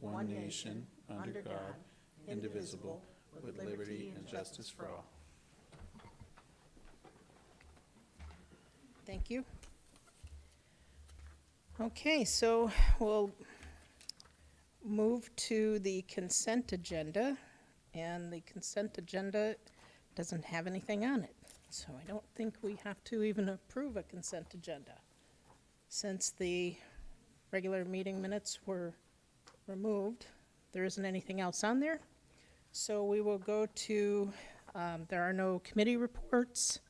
one nation, under God, indivisible, with liberty and justice for all. Thank you. Okay, so we'll move to the consent agenda, and the consent agenda doesn't have anything on it. So I don't think we have to even approve a consent agenda. Since the regular meeting minutes were removed, there isn't anything else on there. So we will go to, there are no committee reports,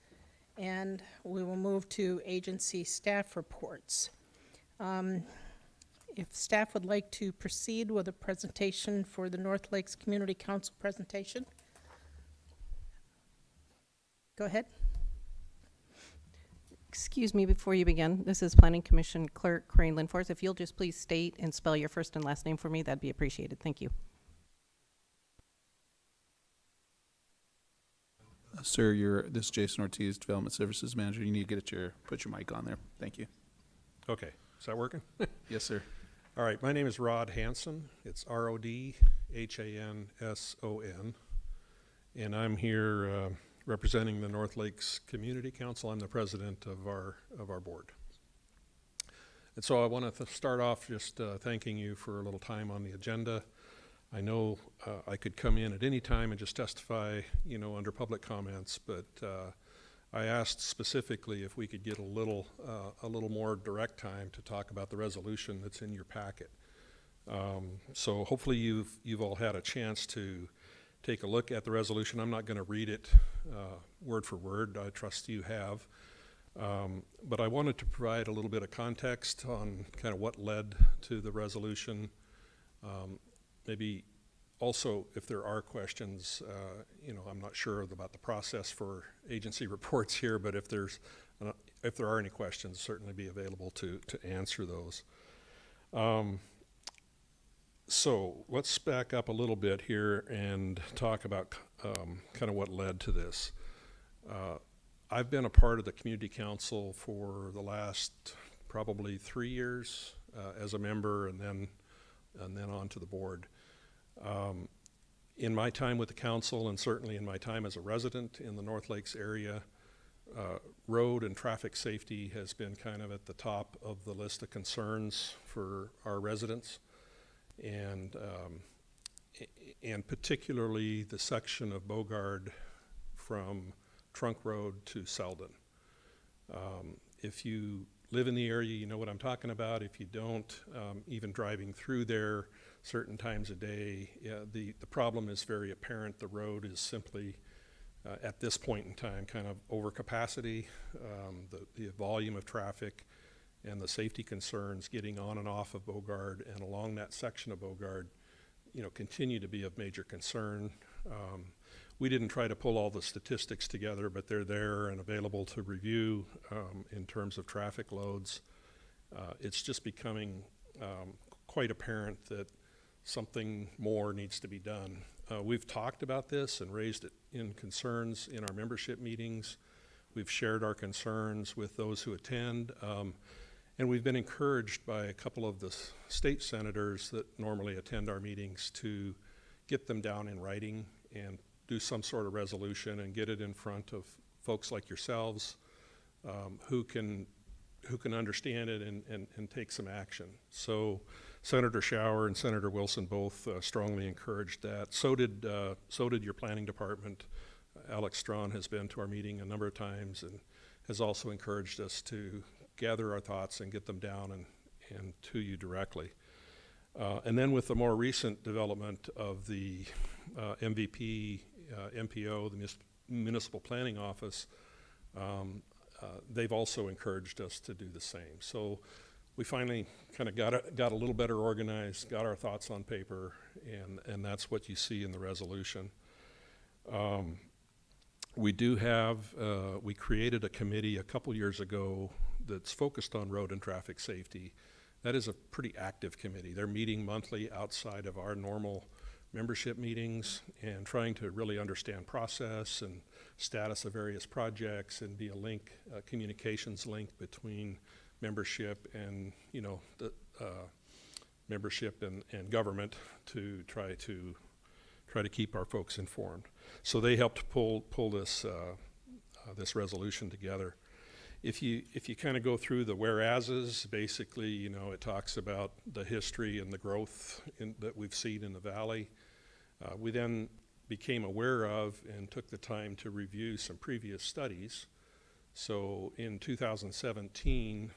and we will move to agency staff reports. If staff would like to proceed with a presentation for the North Lakes Community Council presentation. Go ahead. Excuse me before you begin. This is Planning Commission Clerk Corinne Linfors. If you'll just please state and spell your first and last name for me, that'd be appreciated. Thank you. Sir, this is Jason Ortiz, Development Services Manager. You need to put your mic on there. Thank you. Okay, is that working? Yes, sir. All right, my name is Rod Hanson. It's R-O-D-H-A-N-S-O-N. And I'm here representing the North Lakes Community Council. I'm the president of our board. And so I want to start off just thanking you for a little time on the agenda. I know I could come in at any time and just testify, under public comments, but I asked specifically if we could get a little more direct time to talk about the resolution that's in your packet. So hopefully you've all had a chance to take a look at the resolution. I'm not going to read it word for word. I trust you have. But I wanted to provide a little bit of context on kind of what led to the resolution. Maybe also, if there are questions, I'm not sure about the process for agency reports here, but if there are any questions, certainly be available to answer those. So let's back up a little bit here and talk about kind of what led to this. I've been a part of the community council for the last probably 3 years as a member, and then on to the board. In my time with the council, and certainly in my time as a resident in the North Lakes area, road and traffic safety has been kind of at the top of the list of concerns for our residents, and particularly the section of Bogard from Trunk Road to Selden. If you live in the area, you know what I'm talking about. If you don't, even driving through there certain times a day, the problem is very apparent. The road is simply, at this point in time, kind of over capacity. The volume of traffic and the safety concerns getting on and off of Bogard and along that section of Bogard, continue to be of major concern. We didn't try to pull all the statistics together, but they're there and available to review in terms of traffic loads. It's just becoming quite apparent that something more needs to be done. We've talked about this and raised it in concerns in our membership meetings. We've shared our concerns with those who attend, and we've been encouraged by a couple of the state senators that normally attend our meetings to get them down in writing and do some sort of resolution and get it in front of folks like yourselves who can understand it and take some action. So Senator Schauer and Senator Wilson both strongly encouraged that. So did your planning department. Alex Strawn has been to our meeting a number of times and has also encouraged us to gather our thoughts and get them down and to you directly. And then with the more recent development of the MVP, MPO, the Municipal Planning Office, they've also encouraged us to do the same. So we finally kind of got a little better organized, got our thoughts on paper, and that's what you see in the resolution. We created a committee a couple years ago that's focused on road and traffic safety. That is a pretty active committee. They're meeting monthly outside of our normal membership meetings and trying to really understand process and status of various projects and be a communications link between membership and membership and government to try to keep our folks informed. So they helped pull this this resolution together. If you kind of go through the whereases, basically, you know, it talks about the history and the growth that we've seen in the valley. We then became aware of and took the time to review some previous studies. So in 2017,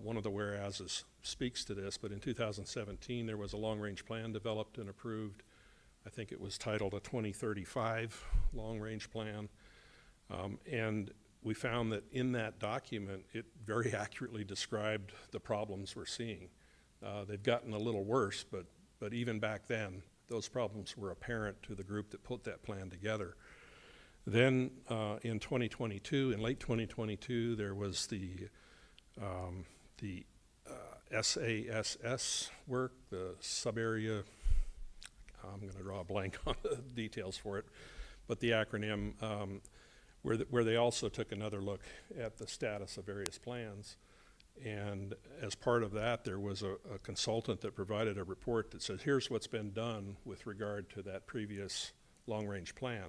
one of the whereases speaks to this, but in 2017 there was a long-range plan developed and approved. I think it was titled a 2035 long-range plan. And we found that in that document, it very accurately described the problems we're seeing. They've gotten a little worse, but even back then, those problems were apparent to the group that put that plan together. Then in 2022, in late 2022, there was the SASS work, the sub-area, I'm going to draw a blank on the details for it, but the acronym, where they also took another look at the status of various plans. And as part of that, there was a consultant that provided a report that said, here's what's been done with regard to that previous long-range plan,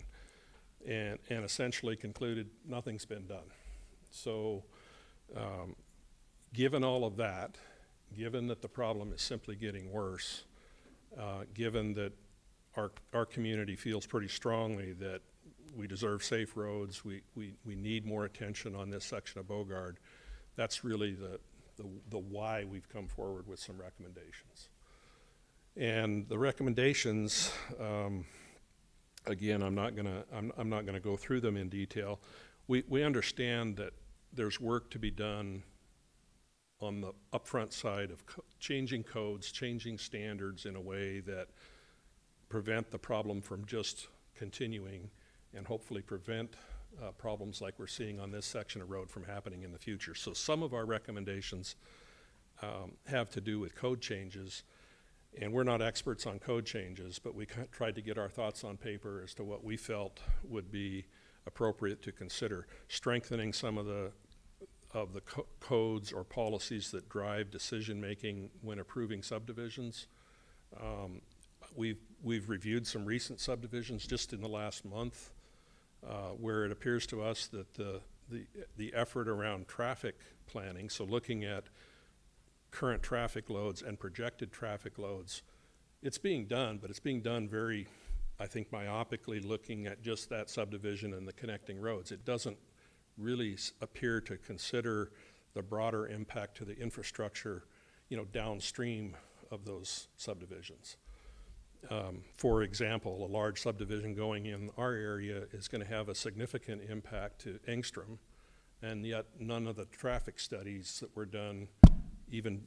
and essentially concluded nothing's been done. So given all of that, given that the problem is simply getting worse, given that our community feels pretty strongly that we deserve safe roads, we need more attention on this section of Bogard, that's really the why we've come forward with some recommendations. And the recommendations, again, I'm not gonna go through them in detail. We understand that there's work to be done on the upfront side of changing codes, changing standards in a way that prevent the problem from just continuing and hopefully prevent problems like we're seeing on this section of road from happening in the future. So some of our recommendations have to do with code changes, and we're not experts on code changes, but we tried to get our thoughts on paper as to what we felt would be appropriate to consider. Strengthening some of the codes or policies that drive decision-making when approving subdivisions. We've reviewed some recent subdivisions just in the last month, where it appears to us that the effort around traffic planning, so looking at current traffic loads and projected traffic loads, it's being done, but it's being done very, I think, myopically, looking at just that subdivision and the connecting roads. It doesn't really appear to consider the broader impact to the infrastructure, you know, downstream of those subdivisions. For example, a large subdivision going in our area is going to have a significant impact to Engstrom, and yet none of the traffic studies that were done even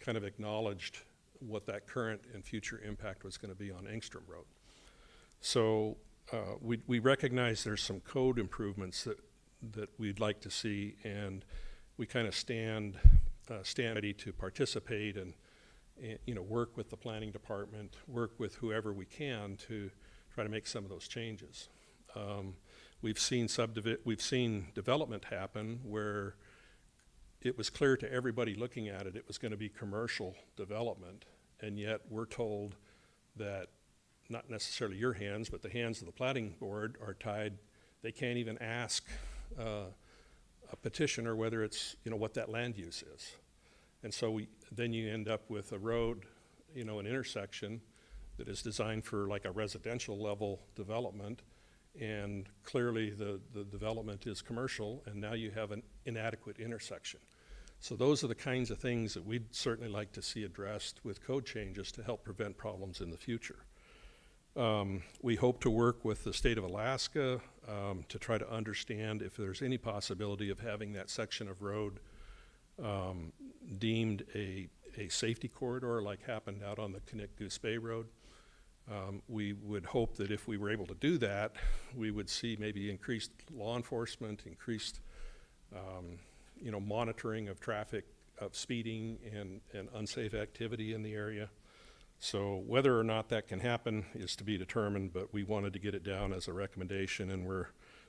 kind of acknowledged what that current and future impact was going to be on Engstrom Road. So we recognize there's some code improvements that we'd like to see, and we kind of stand ready to participate and you know, work with the planning department, work with whoever we can to try to make some of those changes. We've seen development happen where it was clear to everybody looking at it, it was going to be commercial development, and yet we're told that not necessarily your hands, but the hands of the planning board are tied. They can't even ask a petitioner whether it's, you know, what that land use is. And so then you end up with a road, you know, an intersection that is designed for like a residential level development, and clearly the development is commercial, and now you have an inadequate intersection. So those are the kinds of things that we'd certainly like to see addressed with code changes to help prevent problems in the future. We hope to work with the state of Alaska to try to understand if there's any possibility of having that section of road deemed a safety corridor like happened out on the Connect-Goose Bay Road. We would hope that if we were able to do that, we would see maybe increased law enforcement, increased you know, monitoring of traffic, of speeding and unsafe activity in the area. So whether or not that can happen is to be determined, but we wanted to get it down as a recommendation, and we're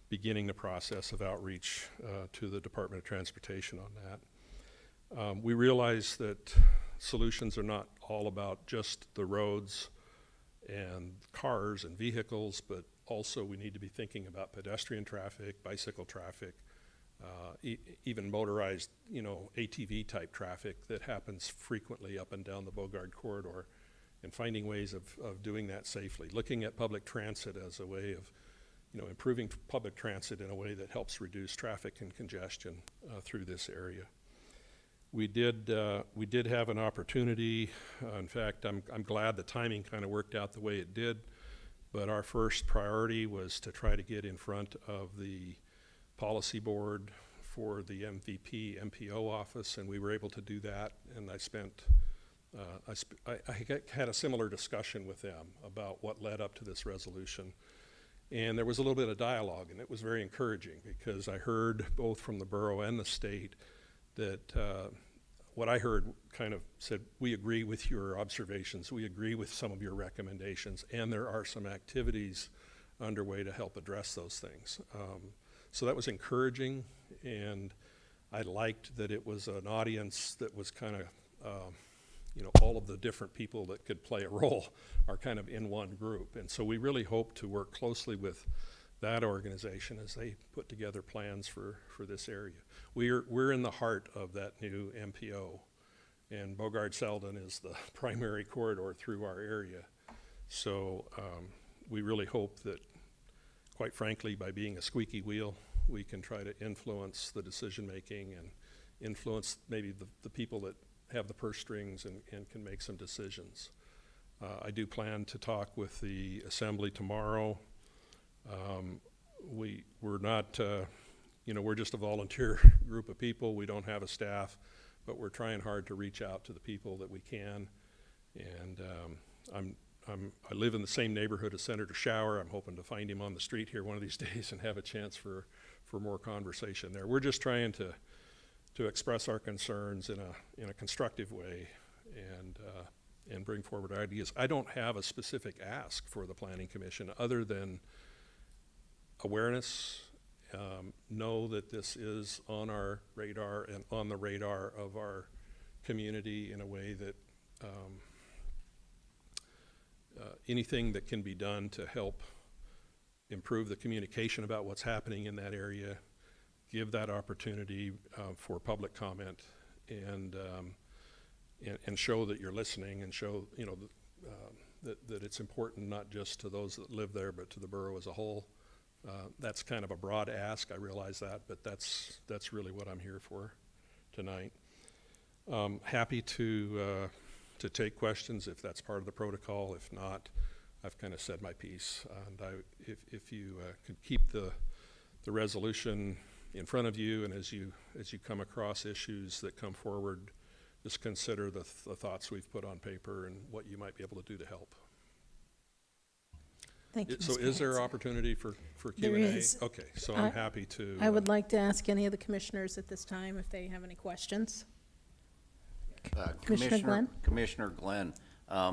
beginning the process of outreach to the Department of Transportation on that. We realize that solutions are not all about just the roads and cars and vehicles, but also we need to be thinking about pedestrian traffic, bicycle traffic, even motorized, ATV type traffic that happens frequently up and down the Bogard corridor, and finding ways of doing that safely. Looking at public transit as a way of, improving public transit in a way that helps reduce traffic and congestion through this area. We did have an opportunity. In fact, I'm glad the timing kind of worked out the way it did. But our first priority was to try to get in front of the policy board for the MVP MPO office, and we were able to do that. And I had a similar discussion with them about what led up to this resolution. And there was a little bit of dialogue, and it was very encouraging because I heard both from the borough and the state that what I heard kind of said, we agree with your observations, we agree with some of your recommendations, and there are some activities underway to help address those things. So that was encouraging, and I liked that it was an audience that was kind of, all of the different people that could play a role are kind of in one group. And so we really hope to work closely with that organization as they put together plans for this area. We're in the heart of that new MPO, and Bogard-Selden is the primary corridor through our area. So we really hope that, quite frankly, by being a squeaky wheel, we can try to influence the decision making and influence maybe the people that have the purse strings and can make some decisions. I do plan to talk with the assembly tomorrow. We're not, we're just a volunteer group of people. We don't have a staff, but we're trying hard to reach out to the people that we can. And I live in the same neighborhood as Senator Schauer. I'm hoping to find him on the street here one of these days and have a chance for more conversation there. We're just trying to express our concerns in a constructive way and bring forward ideas. I don't have a specific ask for the Planning Commission other than awareness, know that this is on our radar and on the radar of our community in a way that anything that can be done to help improve the communication about what's happening in that area, give that opportunity for public comment, and show that you're listening, and show that it's important not just to those that live there but to the borough as a whole. That's kind of a broad ask, I realize that, but that's really what I'm here for tonight. Happy to take questions if that's part of the protocol. If not, I've kind of said my piece. And if you could keep the resolution in front of you, and as you come across issues that come forward, just consider the thoughts we've put on paper and what you might be able to do to help. Thank you, So Mr. is there Hanson. opportunity for There Q&A? is. Okay, so I'm happy to. I would like to ask any of the commissioners at this time if they have any questions. Commissioner Glenn? Commissioner Glenn,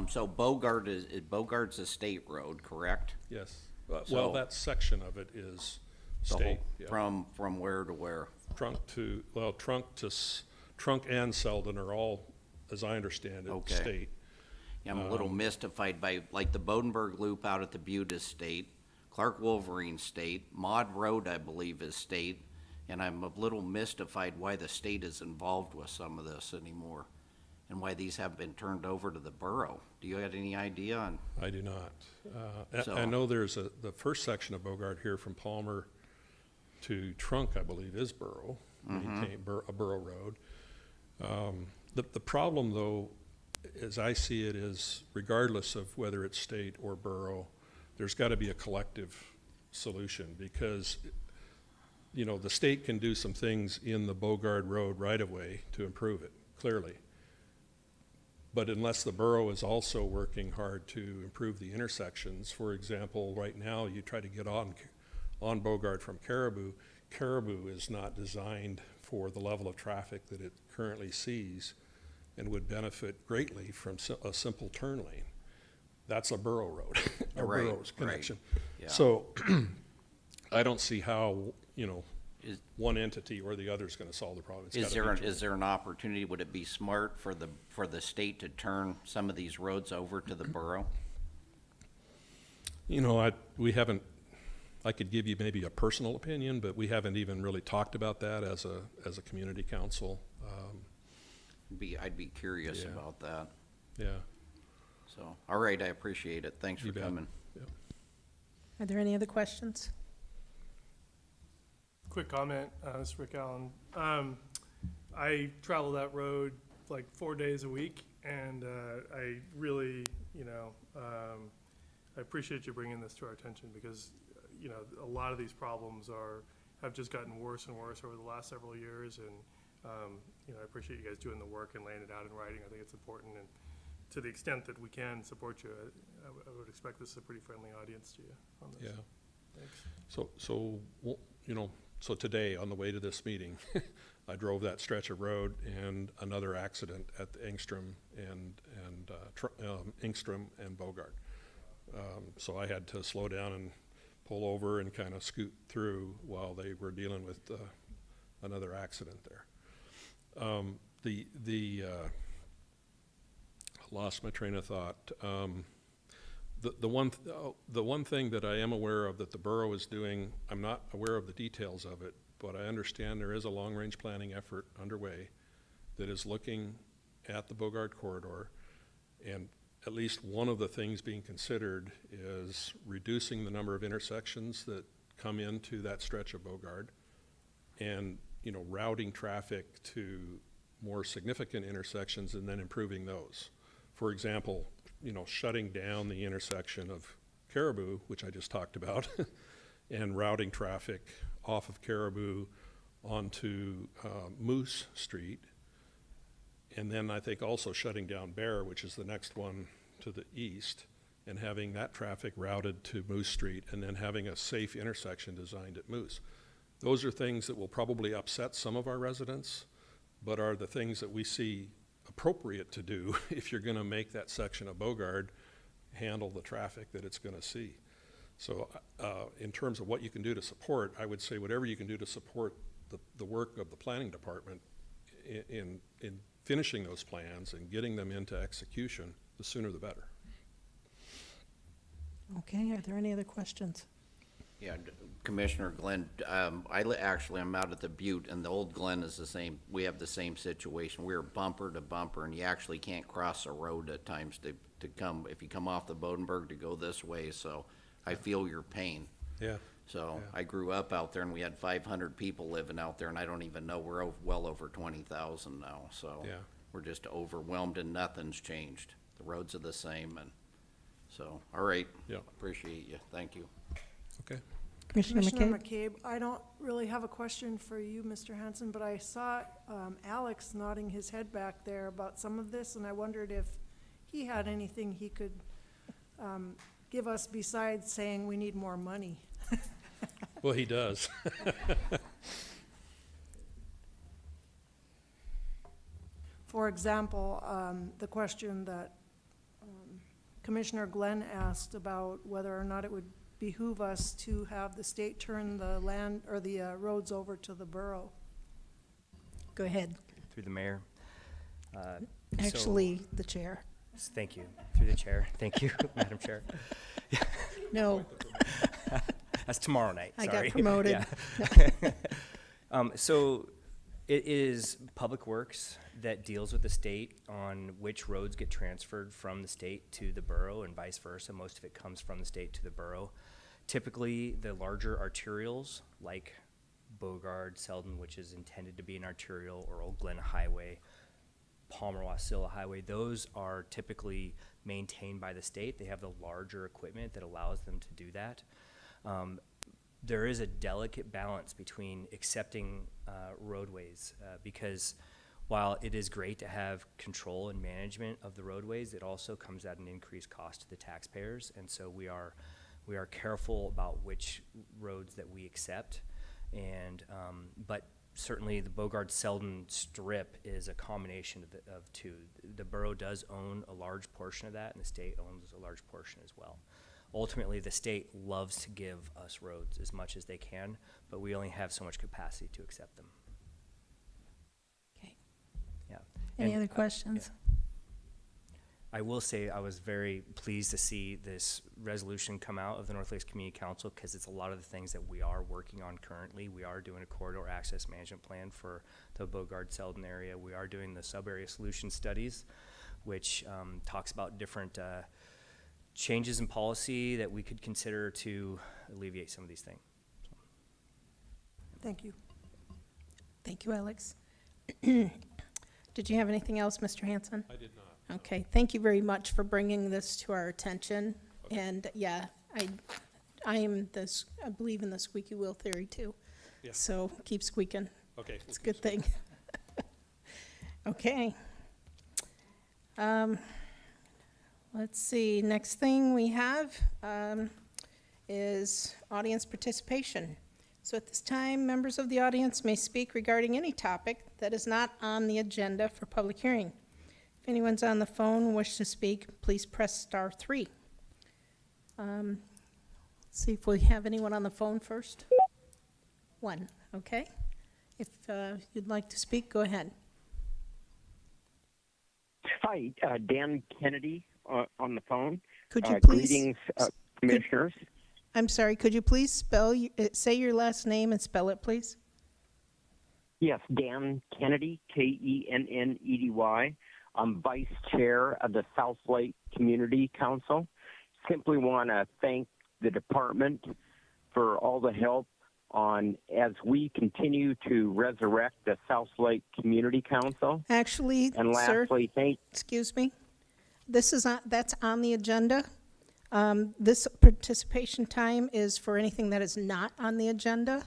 so Bogard's a state road, correct? Yes. So- Well, that section of it is The whole- state. Yeah. From where to where? Trunk and Selden are all, as I understand it, Okay. state. Yeah, I'm a little mystified by, like, the Bodenberg Loop out at the Butte is state, Clark Wolverine state, Maud Road, I believe, is state, and I'm a little mystified why the state is involved with some of this anymore, and why these have been turned over to the borough. Do you have any idea on? I do not. So- I know there's the first section of Bogard here from Palmer to Trunk, I believe, is borough, a borough road. The problem, though, as I see it, is regardless of whether it's state or borough, there's got to be a collective solution, because the state can do some things in the Bogard Road right-of-way to improve it, clearly. But unless the borough is also working hard to improve the intersections, for example, right now you try to get on Bogard from Caribou. Caribou is not designed for the level of traffic that it currently sees, and would benefit greatly from a simple turn lane. That's a borough road, a Right, borough's right. connection. Yeah. So I don't see how, one entity or the other is gonna solve the problem. It's Is gotta there, be joint. is there an opportunity, would it be smart for the state to turn some of these roads over to the borough? You know, I could give you maybe a personal opinion, but we haven't even really talked about that as a community council. I'd be curious Yeah. about that. Yeah. So, all right, I appreciate it. Thanks for You bet. coming. Yep. Are there any other questions? Quick comment, this is Rick Allen. I travel that road like 4 days a week, and I really, I appreciate you bringing this to our attention because, a lot of these problems have just gotten worse and worse over the last several years, and, I appreciate you guys doing the work and laying it out in writing. I think it's important, and to the extent that we can support you, I would expect this is a pretty friendly audience to you on this. Yeah. Thanks. So today, on the way to this meeting, I drove that stretch of road and another accident at the Engstrom and Bogart. So I had to slow down and pull over and kind of scoot through while they were dealing with another accident there. Lost my train of thought. The one thing that I am aware of that the borough is doing, I'm not aware of the details of it, but I understand there is a long-range planning effort underway that is looking at the Bogart corridor, and at least one of the things being considered is reducing the number of intersections that come into that stretch of Bogart and, routing traffic to more significant intersections and then improving those. For example, shutting down the intersection of Caribou, which I just talked about, and routing traffic off of Caribou onto Moose Street. And then I think also shutting down Bear, which is the next one to the east, and having that traffic routed to Moose Street, and then having a safe intersection designed at Moose. Those are things that will probably upset some of our residents, but are the things that we see appropriate to do if you're going to make that section of Bogart handle the traffic that it's going to see. So in terms of what you can do to support, I would say whatever you can do to support the work of the planning department in finishing those plans and getting them into execution, the sooner the better. Okay, are there any other questions? Yeah, Commissioner Glenn, actually, I'm out at the Butte, and the old Glen is the same. We have the same situation. We're bumper to bumper, and you actually can't cross a road at times to come, if you come off the Bodenberg to go this way, so I feel your pain. Yeah. So Yeah. I grew up out there, and we had 500 people living out there, and I don't even know, we're well over 20,000 now, so Yeah. we're just overwhelmed, and nothing's changed. The roads are the same, and so, all right. Yeah. Appreciate you. Thank you. Okay. Commissioner Commissioner McCabe? McCabe, I don't really have a question for you, Mr. Hanson, but I saw Alex nodding his head back there about some of this, and I wondered if he had anything he could give us besides saying we need more money. Well, he does. For example, the question that Commissioner Glenn asked about whether or not it would behoove us to have the state turn the land or the roads over to the borough. Go ahead. Through the mayor. Actually, the chair. Thank you. Through the chair. Thank you, Madam Chair. No, That's tomorrow night, I sorry. got promoted. Yeah. So it is Public Works that deals with the state on which roads get transferred from the state to the borough and vice versa. Most of it comes from the state to the borough. Typically, the larger arterials like Bogard, Selden, which is intended to be an arterial, or Old Glen Highway, Palmer-Wasilla Highway, those are typically maintained by the state. They have the larger equipment that allows them to do that. There is a delicate balance between accepting roadways because while it is great to have control and management of the roadways, it also comes at an increased cost to the taxpayers. And so we are careful about which roads that we accept. And but certainly the Bogard-Selden strip is a combination of two. The borough does own a large portion of that, and the state owns a large portion as well. Ultimately, the state loves to give us roads as much as they can, but we only have so much capacity to accept them. Okay. Yeah. Any And, other questions? I will say I was very pleased to see this resolution come out of the North Lakes Community Council, because it's a lot of the things that we are working on currently. We are doing a corridor access management plan for the Bogard-Selden area. We are doing the sub-area solution studies, which talks about different changes in policy that we could consider to alleviate some of these things. Thank you. Thank you, Alex. Did you have anything else, Mr. Hanson? I did not. Okay, thank you very much for bringing this to our attention. Okay. And yeah, I believe in the squeaky wheel theory too. Yeah. So keep squeaking. Okay. It's a good thing. Okay. Let's see, next thing we have is audience participation. So at this time, members of the audience may speak regarding any topic that is not on the agenda for public hearing. If anyone's on the phone and wish to speak, please press *3. Let's see if we have anyone on the phone first. One, okay. If you'd like to speak, go ahead. Hi, Dan Kennedy on the phone. Could you please? Greetings, commissioners. I'm sorry, could you please say your last name and spell it, please? Yes, Dan Kennedy, Kennedy. I'm vice chair of the South Lake Community Council. Simply want to thank the department for all the help as we continue to resurrect the South Lake Community Council. Actually, And sir, lastly, excuse me, that's on the agenda. This participation time is for anything that is not on the agenda.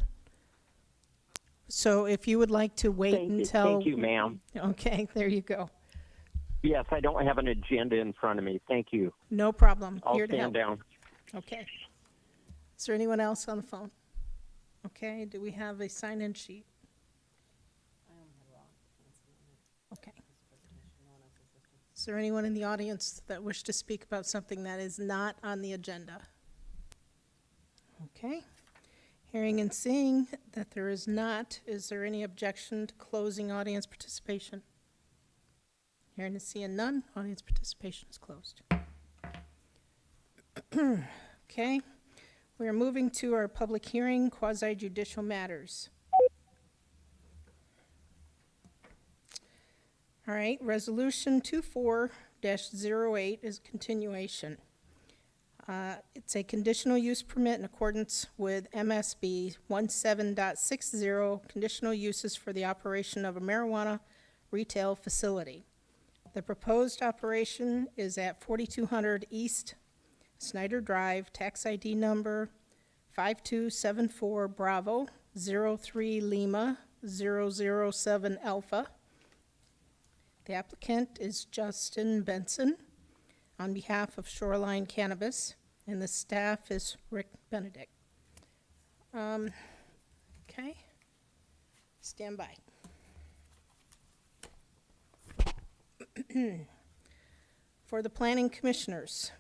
So if you would like to wait until. Thank you, ma'am. Okay, there you go. Yes, I don't have an agenda in front of me. Thank you. No problem. I'll Here to help. stand down. Okay. Is there anyone else on the phone? Okay, do we have a sign-in sheet? Okay. Is there anyone in the audience that wish to speak about something that is not on the agenda? Okay. Hearing and seeing that there is not, is there any objection to closing audience participation? Hearing and seeing none, audience participation is closed. Okay, we are moving to our public hearing, quasi-judicial matters. All right, Resolution 24-08 is continuation. It's a conditional use permit in accordance with MSB 17.60, conditional uses for the operation of a marijuana retail facility. The proposed operation is at 4200 East Snyder Drive, tax ID number 5274 Bravo 03 Lima 007 Alpha. The applicant is Justin Benson on behalf of Shoreline Cannabis, and the staff is Rick Benedict. Okay, stand by. For the planning commissioners,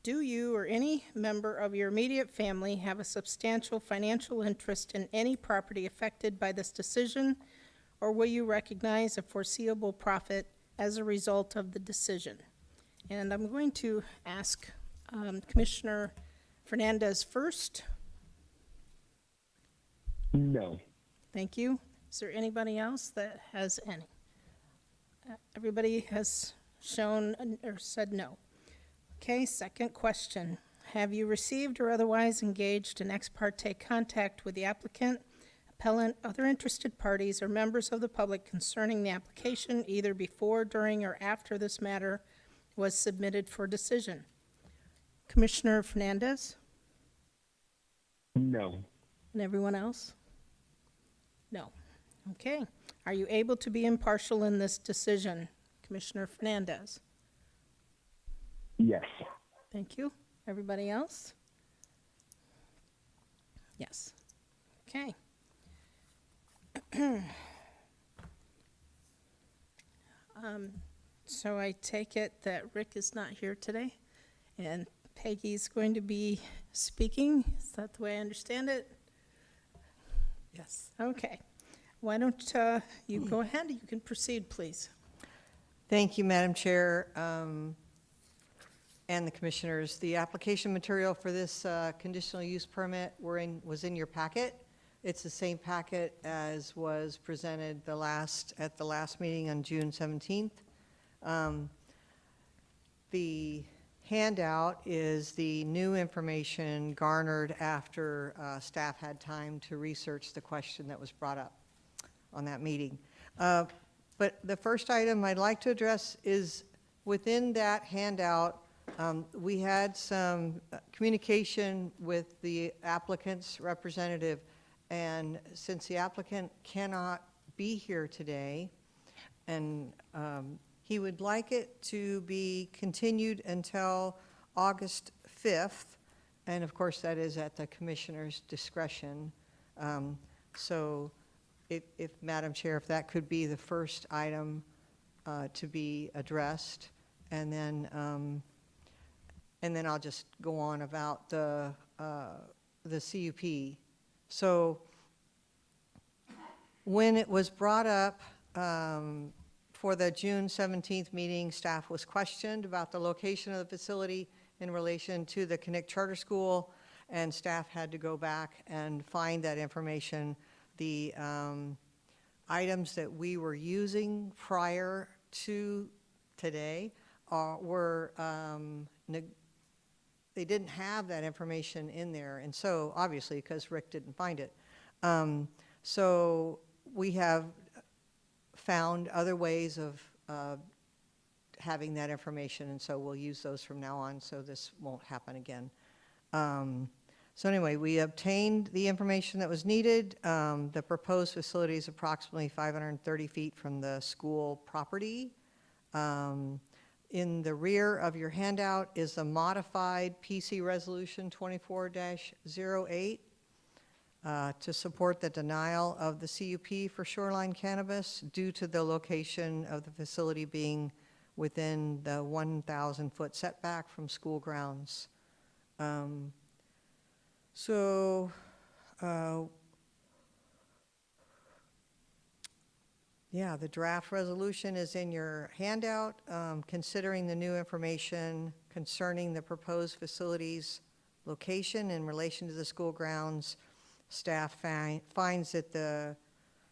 do you or any member of your immediate family have a substantial financial interest in any property affected by this decision, or will you recognize a foreseeable profit as a result of the decision? And I'm going to ask Commissioner Fernandez first. No. Thank you. Is there anybody else that has any? Everybody has shown or said no. Okay, second question. Have you received or otherwise engaged in ex parte contact with the applicant, appellant, other interested parties, or members of the public concerning the application, either before, during, or after this matter was submitted for decision? Commissioner Fernandez? No. And everyone else? No. Okay. Are you able to be impartial in this decision? Commissioner Fernandez? Yes. Thank you. Everybody else? Yes. Okay. So I take it that Rick is not here today, and Peggy's going to be speaking. Is that the way I understand it? Yes. Okay. Why don't you go ahead? You can proceed, please. Thank you, Madam Chair, and the commissioners. The application material for this conditional use permit was in your packet. It's the same packet as was presented at the last meeting on June 17th. The handout is the new information garnered after staff had time to research the question that was brought up on that meeting. But the first item I'd like to address is within that handout, we had some communication with the applicant's representative, and since the applicant cannot be here today, and he would like it to be continued until August 5th, and of course that is at the commissioner's discretion. So if Madam Chair, if that could be the first item to be addressed, and then I'll just go on about the CUP. So when it was brought up for the June 17th meeting, staff was questioned about the location of the facility in relation to the Connect Charter School, and staff had to go back and find that information. The items that we were using prior to today they didn't have that information in there, and so obviously because Rick didn't find it. So we have found other ways of having that information, and so we'll use those from now on, so this won't happen again. So anyway, we obtained the information that was needed. The proposed facility is approximately 530 feet from the school property. In the rear of your handout is a modified PC Resolution 24-08 to support the denial of the CUP for shoreline cannabis due to the location of the facility being within the 1,000-foot setback from school grounds. Yeah, the draft resolution is in your handout. Considering the new information concerning the proposed facility's location in relation to the school grounds, staff finds that the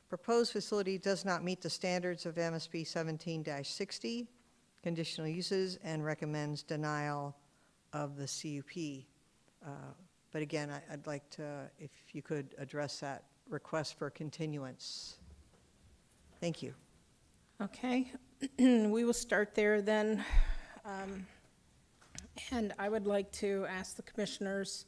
proposed facility does not meet the standards of MSP 17-60 conditional uses and recommends denial of the CUP. But again, I'd like to, if you could address that request for continuance. Thank you. Okay, we will start there then. And I would like to ask the commissioners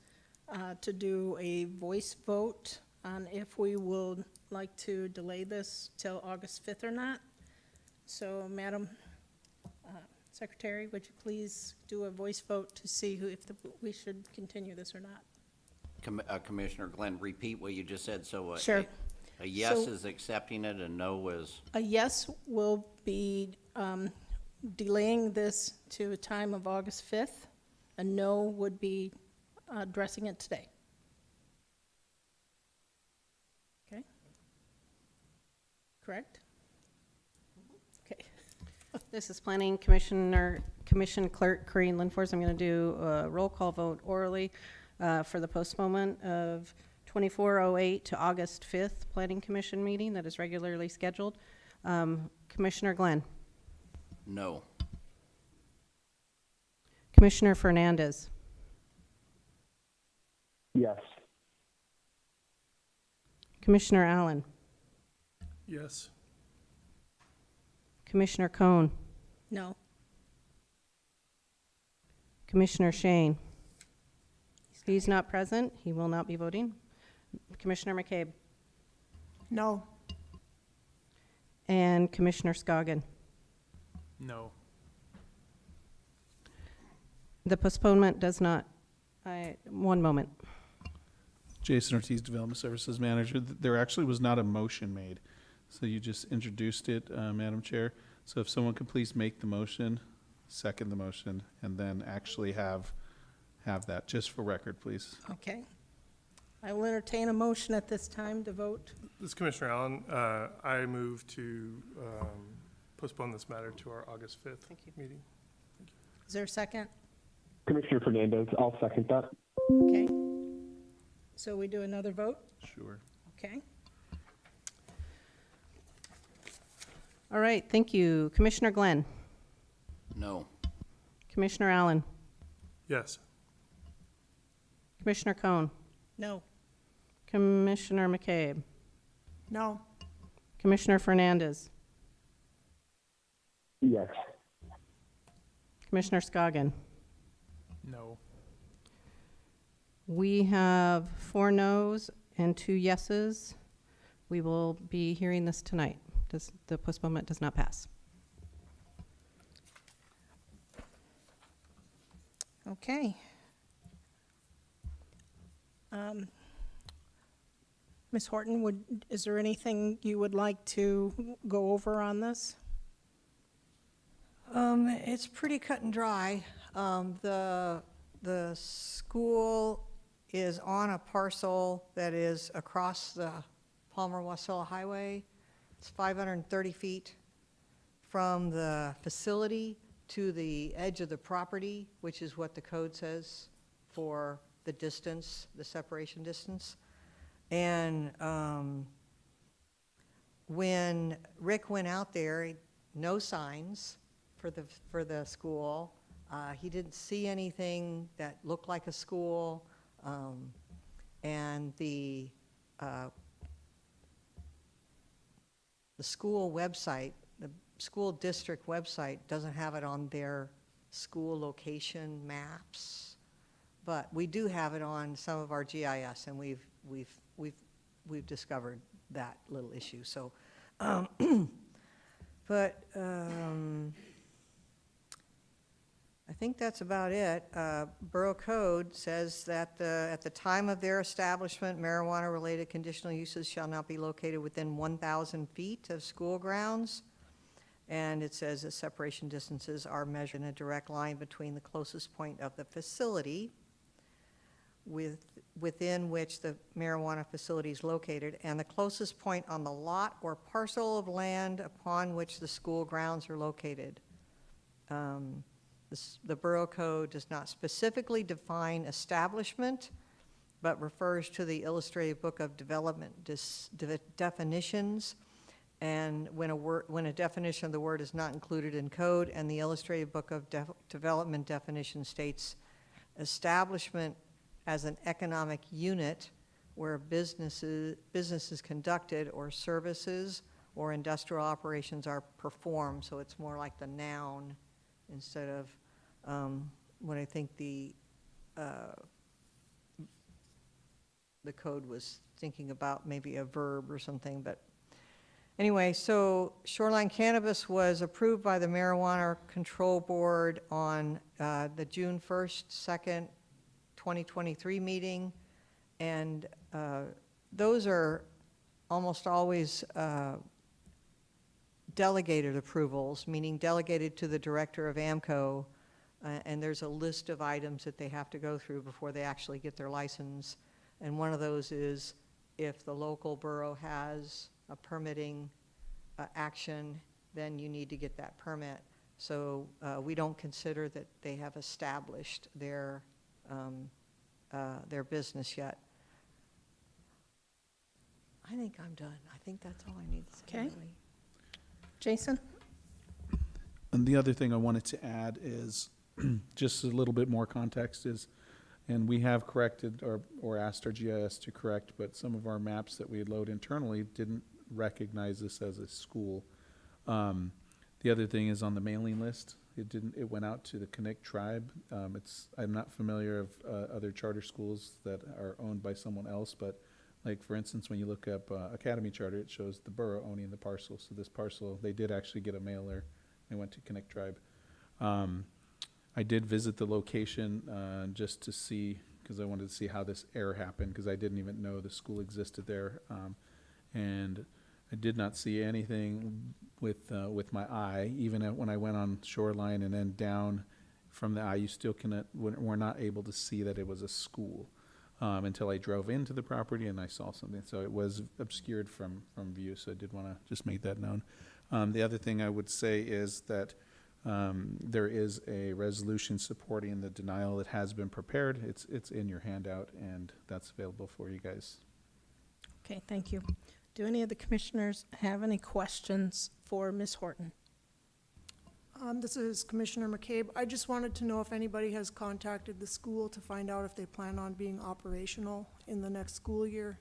to do a voice vote on if we will like to delay this till August 5th or not. So, Madam Secretary, would you please do a voice vote to see if we should continue this or not? Commissioner Glenn, repeat what you just said, so. Sure. A yes So- is accepting it, and no is, A yes will be delaying this to a time of August 5th. A no would be addressing it today. Okay? Correct? Okay. This is Planning Commission Clerk Corinne Linfors. I'm going to do a roll call vote orally for the postponement of 2408 to August 5th Planning Commission meeting that is regularly scheduled. Commissioner Glenn. no. Commissioner Fernandez. Yes. Commissioner Allen. Yes. Commissioner Cohn. No. Commissioner Shane. He's not present. He will not be voting. Commissioner McCabe. No. And Commissioner Scoggin. No. The postponement does not, one moment. Jason Ortiz, Development Services Manager. There actually was not a motion made, so you just introduced it, Madam Chair. So if someone could please make the motion, second the motion, and then actually have that, just for record, please. Okay. I will entertain a motion at this time to vote. This is Commissioner Allen. I move to postpone this matter to our August 5th meeting. Is there a second? Commissioner Fernandez, I'll second that. Okay. So we do another vote? Sure. Okay. All right, thank you. Commissioner Glenn? No. Commissioner Allen? Yes. Commissioner Cohn? No. Commissioner McCabe? No. Commissioner Fernandez? Yes. Commissioner Scoggin? No. We have 4 noes and 2 yeses. We will be hearing this tonight. The postponement does not pass. Okay. Ms. Horton, is there anything you would like to go over on this? It's pretty cut and dry. The school is on a parcel that is across the Palmer-Wasilla Highway. It's 530 feet from the facility to the edge of the property, which is what the code says for the distance, the separation distance. And when Rick went out there, no signs for the school. He didn't see anything that looked like a school, and the school website, the school district website, doesn't have it on their school location maps, but we do have it on some of our GIS, and we've discovered that little issue. So, but I think that's about it. Borough Code says that at the time of their establishment, marijuana-related conditional uses shall not be located within 1,000 feet of school grounds. And it says that separation distances are measured in a direct line between the closest point of the facility within which the marijuana facility is located, and the closest point on the lot or parcel of land upon which the school grounds are located. The Borough Code does not specifically define establishment, but refers to the Illustrated Book of Development definitions. And when a definition of the word is not included in code, and the Illustrated Book of Development definition states establishment as an economic unit where business is conducted, or services or industrial operations are performed. So it's more like the noun instead of what I think the code was thinking about, maybe a verb or something. But anyway, so Shoreline Cannabis was approved by the Marijuana Control Board on the June 1st, 2nd, 2023 meeting, and those are almost always delegated approvals, meaning delegated to the director of AMCO, and there's a list of items that they have to go through before they actually get their license. And one of those is if the local borough has a permitting action, then you need to get that permit. So we don't consider that they have established their business yet. I think I'm done. I think that's all I need to say. Okay. Really. Jason? And the other thing I wanted to add is just a little bit more context is, and we have corrected or asked our GIS to correct, but some of our maps that we load internally didn't recognize this as a school. The other thing is on the mailing list, it went out to the Connect tribe. I'm not familiar of other charter schools that are owned by someone else, but like for instance, when you look up Academy Charter, it shows the borough owning the parcel. So this parcel, they did actually get a mailer. They went to Connect tribe. I did visit the location just to see, because I wanted to see how this error happened, because I didn't even know the school existed there. And I did not see anything with my eye, even when I went on shoreline and then down from the eye, you still were not able to see that it was a school until I drove into the property and I saw something. So it was obscured from view, so I did want to just make that known. The other thing I would say is that there is a resolution supporting the denial that has been prepared. It's in your handout, and that's available for you guys. Okay, thank you. Do any of the commissioners have any questions for Ms. Horton? This is Commissioner McCabe. I just wanted to know if anybody has contacted the school to find out if they plan on being operational in the next school year.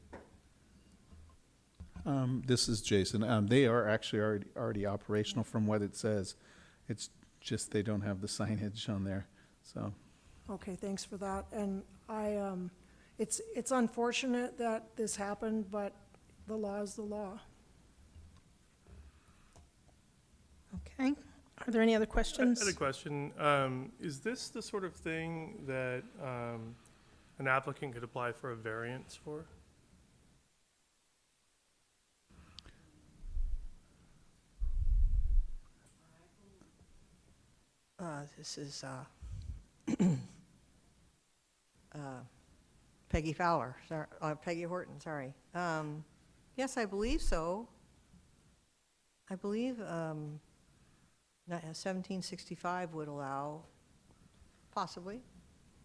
This is Jason. They are actually already operational from what it says. It's just they don't have the signage on there, so. Okay, thanks for that. And it's unfortunate that this happened, but the law is the law. Okay, are there any other I questions? had a question. Is this the sort of thing that an applicant could apply for a variance for? This is Peggy Fowler, sorry, Peggy Horton, sorry. Yes, I believe so. I believe 1765 would allow, possibly.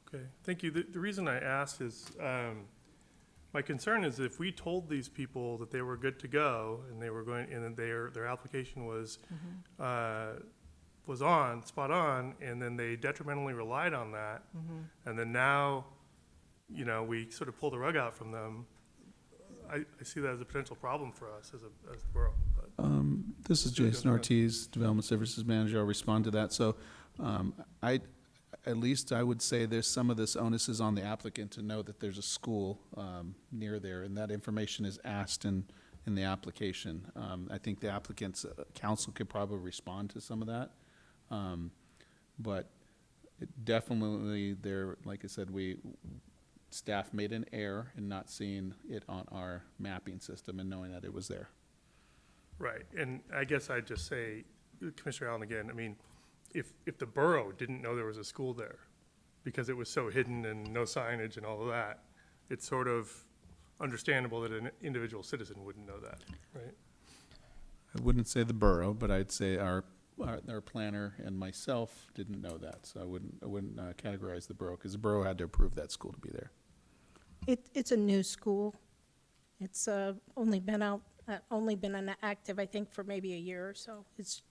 Okay, thank you. The reason I asked is, my concern is if we told these people that they were good to go and they were going, and then their application was, spot on, and then they detrimentally relied on that, and then now, you know, we sort of pull the rug out from them. I see that as a potential problem for us as the borough. But This is Jason Ortiz, Development Services Manager. I'll respond to that. So at least I would say there's some of this onus is on the applicant to know that there's a school near there, and that information is asked in the application. I think the applicant's counsel could probably respond to some of that. But it definitely there, like I said, staff made an error in not seeing it on our mapping system and knowing that it was there. Right, and I guess I'd just say, Commissioner Allen again, I mean, if the borough didn't know there was a school there because it was so hidden and no signage and all of that, it's sort of understandable that an individual citizen wouldn't know that, right? I wouldn't say the borough, but I'd say our planner and myself didn't know that, so I wouldn't categorize the borough, because the borough had to approve that school to be there. It's a new school. It's only been active, I think, for maybe a year or so. It's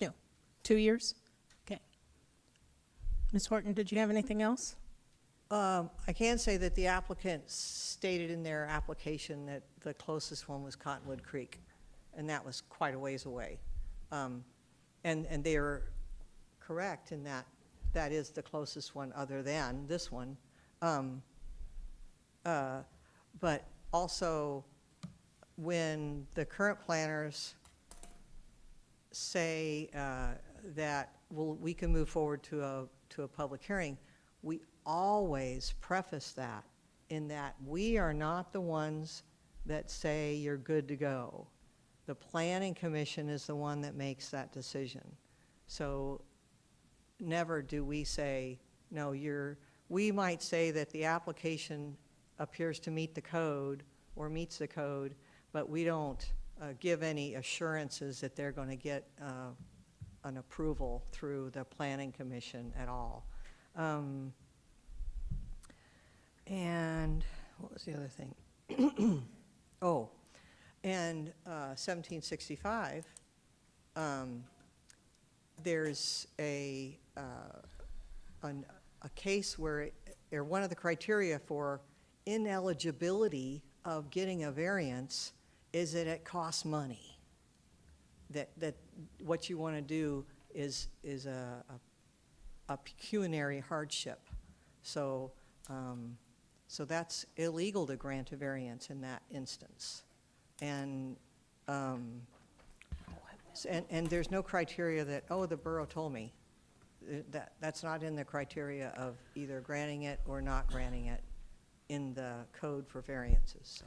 new. 2 years? Okay. Ms. Horton, did you have anything else? I can say that the applicant stated in their application that the closest one was Cottonwood Creek, and that was quite a ways away. And they are correct in that that is the closest one other than this one. But also, when the current planners say that we can move forward to a public hearing, we always preface that in that we are not the ones that say you're good to go. The Planning Commission is the one that makes that decision. So never do we say, no, we might say that the application appears to meet the code or meets the code, but we don't give any assurances that they're going to get an approval through the Planning Commission at all. And what was the other thing? Oh, and 1765, there's a case where one of the criteria for ineligibility of getting a variance is that it costs money. That what you want to do is a pecuniary hardship. So that's illegal to grant a variance in that instance. And there's no criteria that, oh, the borough told me. That's not in the criteria of either granting it or not granting it in the code for variances. So.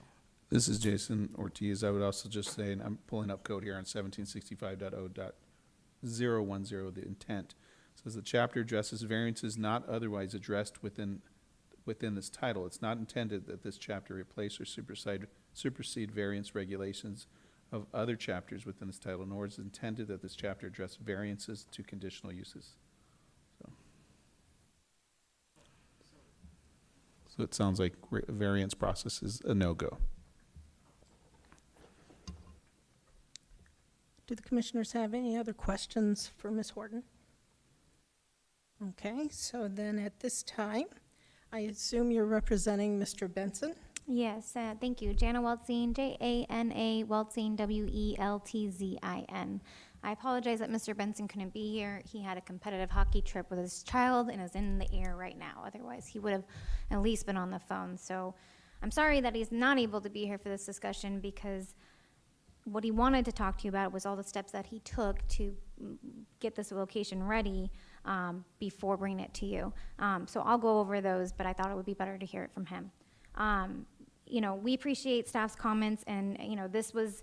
This is Jason Ortiz. I would also just say, and I'm pulling up code here on 1765.0.010, the intent. It says the chapter addresses variances not otherwise addressed within this title. It's not intended that this chapter replace or supersede variance regulations of other chapters within this title, nor is it intended that this chapter address variances to conditional uses. So it sounds like variance process is a no-go. Do the commissioners have any other questions for Ms. Horton? Okay, so then at this time, I assume you're representing Mr. Benson? Yes, thank you. Jana Weltzine, Jana Weltzine, Weltzin. I apologize that Mr. Benson couldn't be here. He had a competitive hockey trip with his child and is in the air right now. Otherwise, he would have at least been on the phone. So I'm sorry that he's not able to be here for this discussion, because what he wanted to talk to you about was all the steps that he took to get this location ready before bringing it to you. So I'll go over those, but I thought it would be better to hear it from him. You know, we appreciate staff's comments, and, you know, this was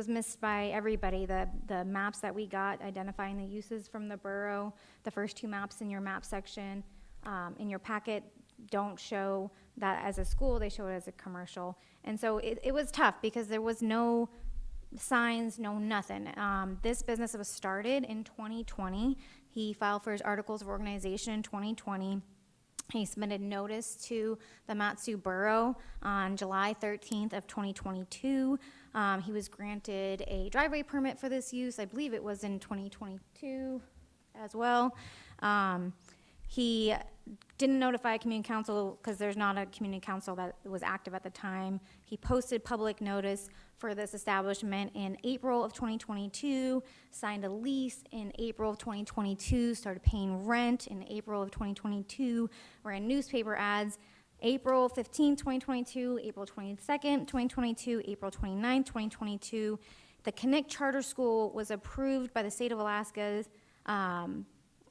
missed by everybody. The maps that we got identifying the uses from the borough, the first two maps in your map section, in your packet don't show that as a school, they show it as a commercial. And so it was tough because there was no signs, no nothing. This business was started in 2020. He filed for his articles of organization in 2020. He submitted notice to the Matsu Borough on July 13th of 2022. He was granted a driveway permit for this use. I believe it was in 2022 as well. He didn't notify community council because there's not a community council that was active at the time. He posted public notice for this establishment in April of 2022, signed a lease in April of 2022, started paying rent in April of 2022, ran newspaper ads April 15, 2022, April 22nd, 2022, April 29th, 2022. The Connect Charter School was approved by the state of Alaska's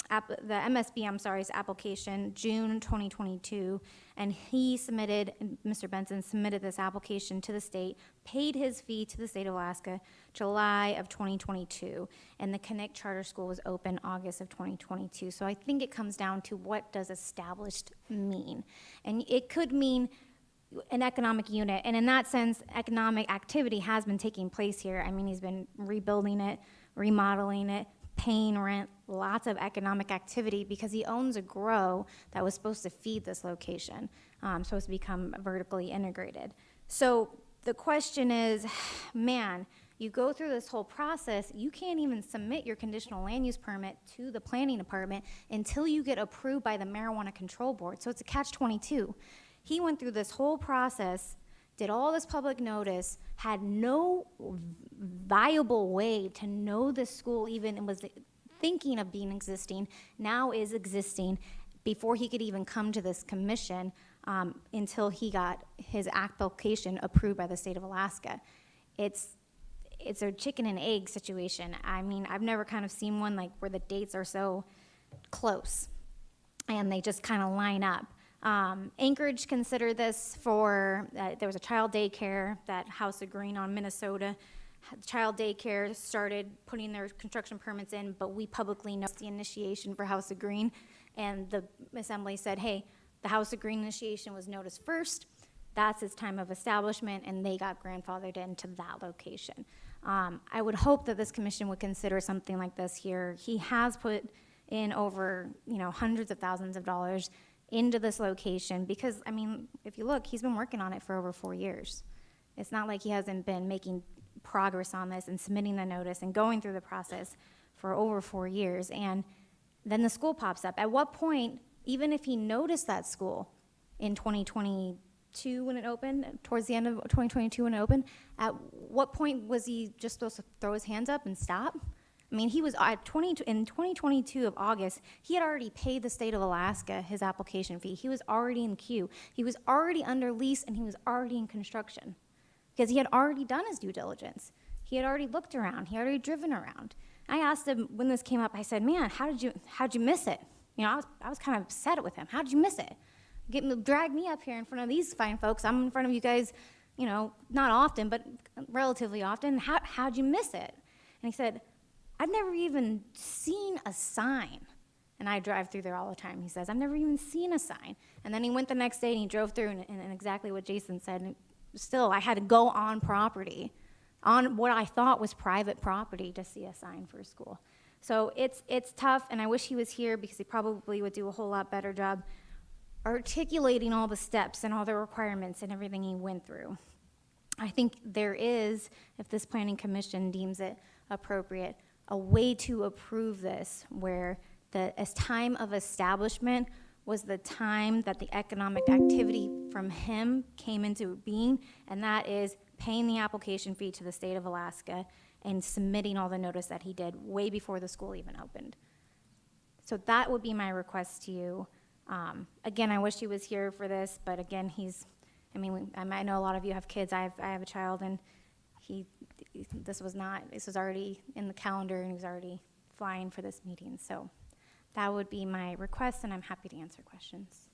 the MSB's application June 2022, and he submitted, Mr. Benson submitted this application to the state, paid his fee to the state of Alaska July of 2022, and the Connect Charter School was open August of 2022. So I think it comes down to what does established mean, and it could mean an economic unit, and in that sense, economic activity has been taking place here. I mean, he's been rebuilding it, remodeling it, paying rent, lots of economic activity, because he owns a grow that was supposed to feed this location, supposed to become vertically integrated. So the question is, man, you go through this whole process, you can't even submit your conditional land use permit to the planning department until you get approved by the Marijuana Control Board. So it's a catch-22. He went through this whole process, did all this public notice, had no viable way to know this school even was thinking of being existing, now is existing, before he could even come to this commission, until he got his application approved by the state of Alaska. It's a chicken and egg situation. I mean, I've never kind of seen one like where the dates are so close and they just kind of line up. Anchorage considered this for, there was a child daycare that House of Green on Minnesota. Child daycare started putting their construction permits in, but we publicly noticed the initiation for House of Green, and the assembly said, hey, the House of Green initiation was noticed first. That's its time of establishment, and they got grandfathered into that location. I would hope that this commission would consider something like this here. He has put in over, hundreds of thousands of dollars into this location because, I mean, if you look, he's been working on it for over 4 years. It's not like he hasn't been making progress on this and submitting the notice and going through the process for over 4 years. And then the school pops up. At what point, even if he noticed that school in 2022 when it opened, towards the end of 2022 when it opened, at what point was he just supposed to throw his hands up and stop? I mean, he was in 2022 of August, he had already paid the state of Alaska his application fee. He was already in queue. He was already under lease, and he was already in construction because he had already done his due diligence. He had already looked around. He had already driven around. I asked him when this came up, I said, man, how'd you miss it? I was kind of upset with him. How'd you miss it? Drag me up here in front of these fine folks. I'm in front of you guys you know, not often, but relatively often. How'd you miss it? And he said, I've never even seen a sign. And I drive through there all the time. He says, I've never even seen a sign. And then he went the next day and he drove through, and exactly what Jason said. And still, I had to go on property, on what I thought was private property, to see a sign for a school. So it's tough, and I wish he was here because he probably would do a whole lot better job articulating all the steps and all the requirements and everything he went through. I think there is, if this planning commission deems it appropriate, a way to approve this where as time of establishment was the time that the economic activity from him came into being, and that is paying the application fee to the state of Alaska and submitting all the notice that he did way before the school even opened. So that would be my request to you. Again, I wish he was here for this, but again, I know a lot of you have kids. I have a child, and this was already in the calendar, and he was already flying for this meeting. So that would be my request, and I'm happy to answer questions.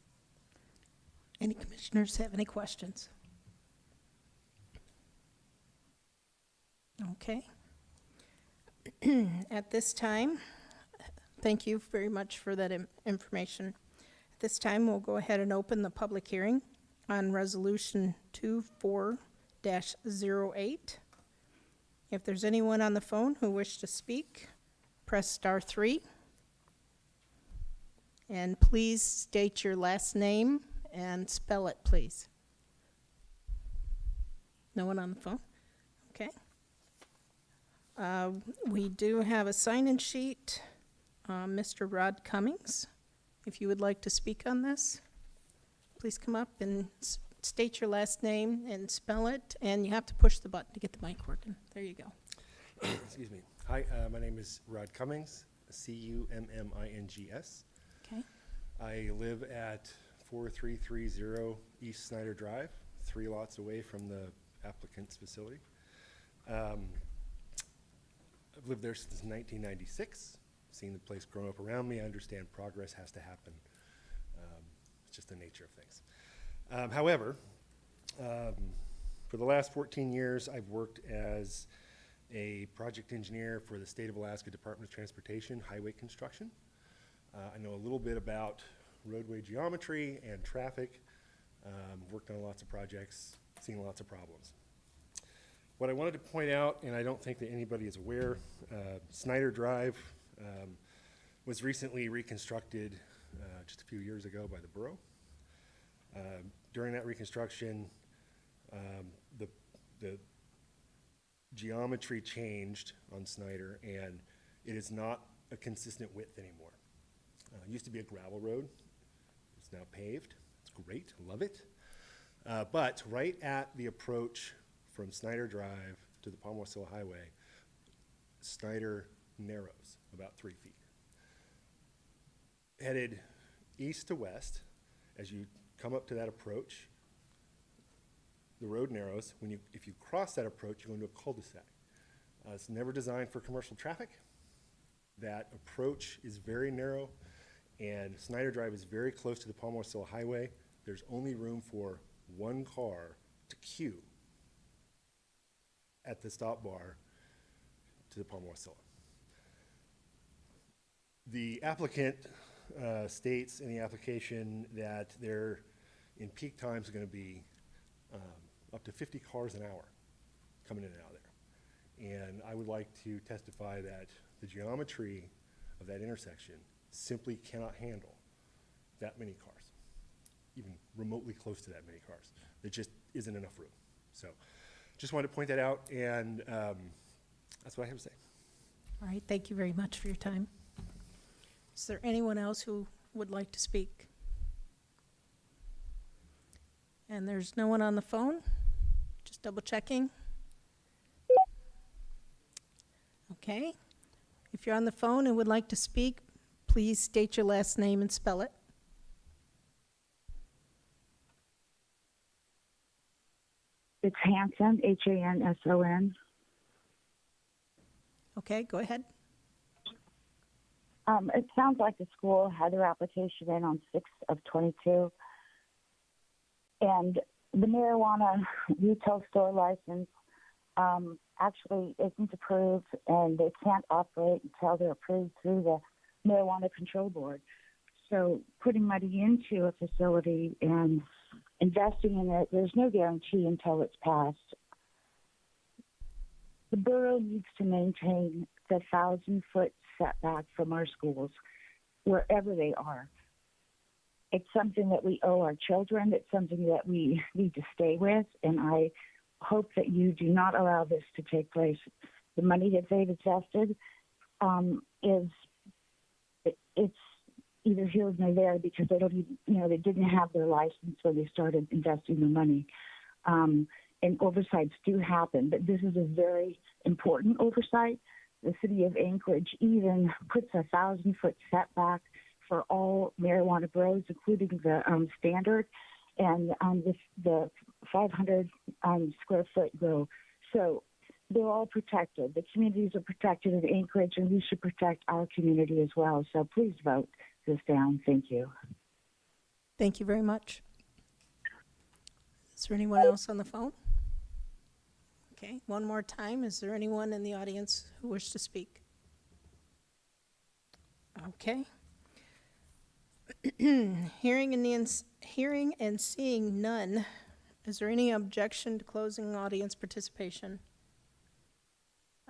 Any commissioners have any questions? Okay. At this time, thank you very much for that information. At this time, we'll go ahead and open the public hearing on Resolution 24-08. If there's anyone on the phone who wishes to speak, press star 3. And please state your last name and spell it, please. No one on the phone? Okay. We do have a sign-in sheet. Mr. Rod Cummings, if you would like to speak on this, please come up and state your last name and spell it, and you have to push the button to get the mic working. There you go. Excuse me. Hi, my name is Rod Cummings, Cummings. Okay. I live at 4330 East Snyder Drive, 3 lots away from the applicant's facility. I've lived there since 1996, seen the place grow up around me. I understand progress has to happen. It's just the nature of things. However, for the last 14 years, I've worked as a project engineer for the State of Alaska Department of Transportation, highway construction. I know a little bit about roadway geometry and traffic, worked on lots of projects, seen lots of problems. What I wanted to point out, and I don't think that anybody is aware, Snyder Drive was recently reconstructed just a few years ago by the borough. During that reconstruction, the geometry changed on Snyder, and it is not a consistent width anymore. It used to be a gravel road. It's now paved. It's great. Love it. But right at the approach from Snyder Drive to the Palm West Hill Highway, Snyder narrows about 3 feet. Headed east to west, as you come up to that approach, the road narrows. If you cross that approach, you go into a cul-de-sac. It's never designed for commercial traffic. That approach is very narrow, and Snyder Drive is very close to the Palm West Hill Highway. There's only room for 1 car to queue at the stop bar to the Palm West Hill. The applicant states in the application that there, in peak times, are going to be up to 50 cars an hour coming in and out of there. And I would like to testify that the geometry of that intersection simply cannot handle that many cars, even remotely close to that many cars. There just isn't enough room. So just wanted to point that out, and that's what I have to say. All right, thank you very much for your time. Is there anyone else who would like to speak? And there's no one on the phone? Just double checking. Okay. If you're on the phone and would like to speak, please state your last name and spell it. It's Hanson, Hanson. Okay, go ahead. It sounds like the school had their application in on 6/22. And the marijuana retail store license actually isn't approved, and they can't operate until they're approved through the Marijuana Control Board. So putting money into a facility and investing in it, there's no guarantee until it's passed. The borough needs to maintain the 1,000-foot setback from our schools, wherever they are. It's something that we owe our children. It's something that we need to stay with, and I hope that you do not allow this to take place. The money that they've invested it's either here or there, because they don't even, they didn't have their license when they started investing the money. And oversights do happen, but this is a very important oversight. The city of Anchorage even puts a 1,000-foot setback for all marijuana grows, including the standard and the 500 square foot grow. So they're all protected. The communities are protected in Anchorage, and we should protect our community as well. So please vote this down. Thank you. Thank you very much. Is there anyone else on the phone? Okay, one more time. Is there anyone in the audience who wishes to speak? Okay. Hearing and seeing none, is there any objection to closing audience participation?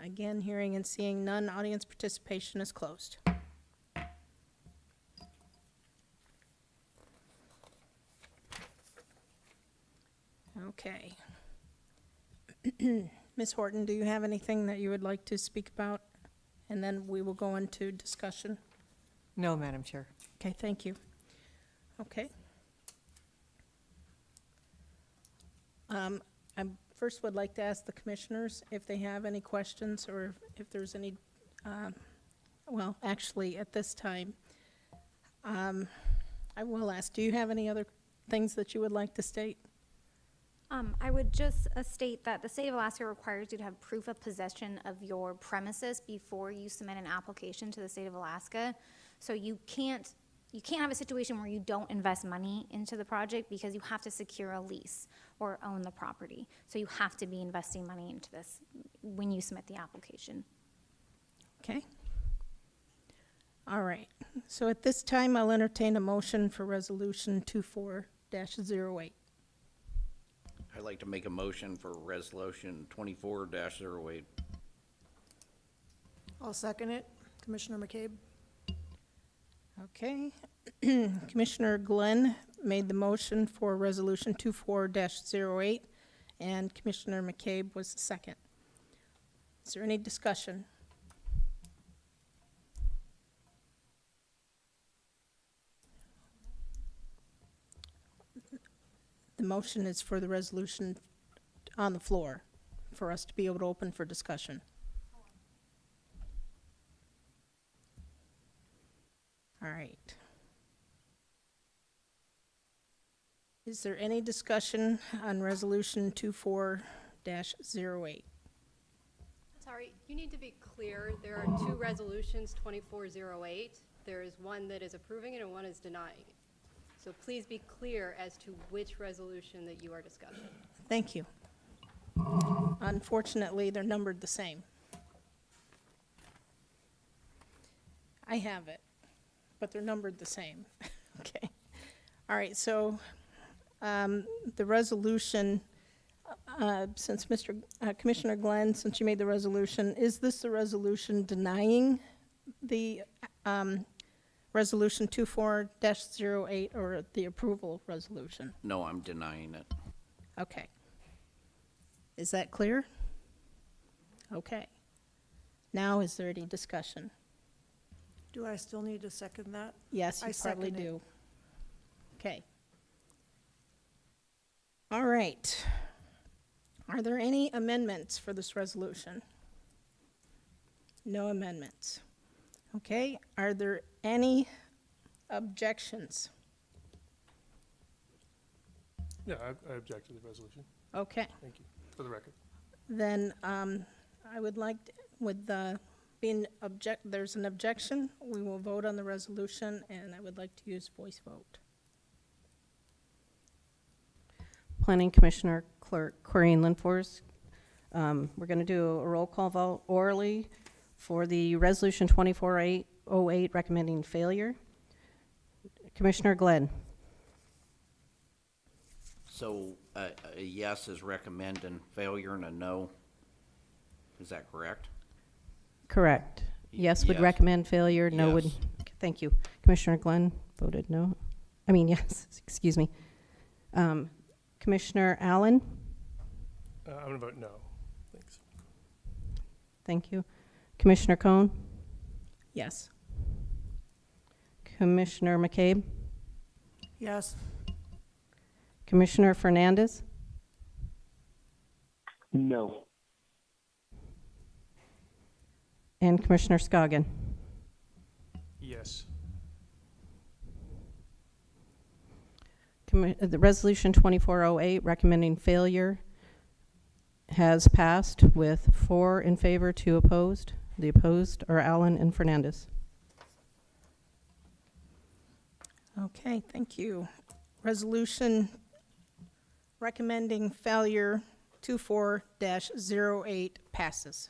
Again, hearing and seeing none, audience participation is closed. Okay. Ms. Horton, do you have anything that you would like to speak about? And then we will go into discussion. No, Madam Chair. Okay, thank you. Okay. I first would like to ask the commissioners if they have any questions, or if there's any, well, actually, at this time, I will ask, do you have any other things that you would like to state? I would just state that the state of Alaska requires you to have proof of possession of your premises before you submit an application to the state of Alaska. So you can't have a situation where you don't invest money into the project, because you have to secure a lease or own the property. So you have to be investing money into this when you submit the application. Okay. All right. So at this time, I'll entertain a motion for Resolution 24-08. I'd like to make a motion for Resolution 24-08. I'll second it. Commissioner McCabe? Okay. Commissioner Glenn made the motion for Resolution 24-08, and Commissioner McCabe was the second. Is there any discussion? The motion is for the resolution on the floor for us to be able to open for discussion. All right. Is there any discussion on Resolution 24-08? Sorry, you need to be clear. There are two resolutions, 2408. There is one that is approving it and one is denying it. So please be clear as to which resolution that you are discussing. Thank you. Unfortunately, they're numbered the same. I have it, but they're numbered the same. Okay. All right, so the resolution, since Commissioner Glenn, since you made the resolution, is this the resolution denying the Resolution 24-08, or the approval resolution? No, I'm denying it. Okay. Is that clear? Okay. Now, is there any discussion? Do I still need to second that? Yes, I you probably second it. do. Okay. All right. Are there any amendments for this resolution? No amendments. Okay. Are there any objections? Yeah, I object to the resolution. Okay. Thank you, for the record. Then I would like, there's an objection, we will vote on the resolution, and I would like to use voice vote. Planning Commissioner Clerk Corrine Linfors. We're going to do a roll call vote orally for the Resolution 2408 recommending failure. Commissioner Glenn. So a yes is recommend and failure and a no. Is that correct? Correct. Yes would Yes. recommend failure, no would, Yes. thank you. Commissioner Glenn voted no. I mean, yes, excuse me. Commissioner Allen, I'm going to vote no. Thanks. thank you. Commissioner Cohn, Yes. Commissioner McCabe, Yes. Commissioner Fernandez, No. and Commissioner Scoggin. Yes. The Resolution 2408 recommending failure has passed with 4 in favor, 2 opposed. The opposed are Allen and Fernandez. Okay, thank you. Resolution recommending failure 24-08 passes.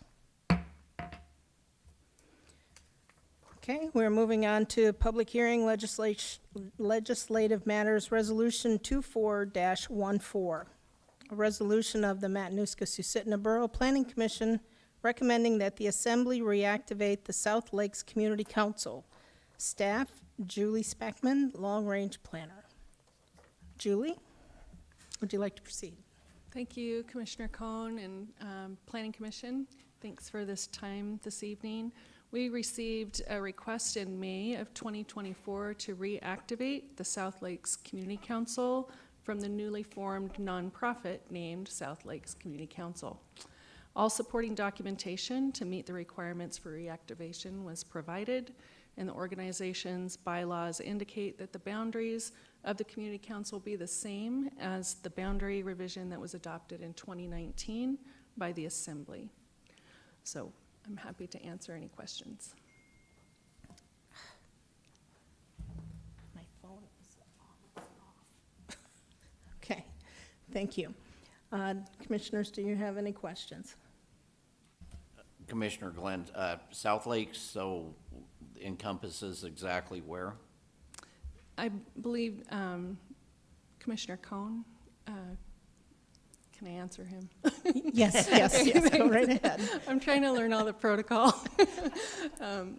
Okay, we're moving on to public hearing legislative matters, Resolution 24-14. A resolution of the Matanuska-Susitna Borough Planning Commission recommending that the Assembly reactivate the South Lakes Community Council. Staff, Julie Speckman, Long Range Planner. Julie, would you like to proceed? Thank you, Commissioner Cohn and Planning Commission. Thanks for this time this evening. We received a request in May of 2024 to reactivate the South Lakes Community Council from the newly formed nonprofit named South Lakes Community Council. All supporting documentation to meet the requirements for reactivation was provided, and the organization's bylaws indicate that the boundaries of the Community Council be the same as the boundary revision that was adopted in 2019 by the Assembly. So I'm happy to answer any questions. My phone is off. Okay, thank you. Commissioners, do you have any questions? Commissioner Glenn, South Lakes, so encompasses exactly where? I believe Commissioner Cohn, can I answer him? Yes, yes, yes, go right ahead. I'm trying to learn all the protocol.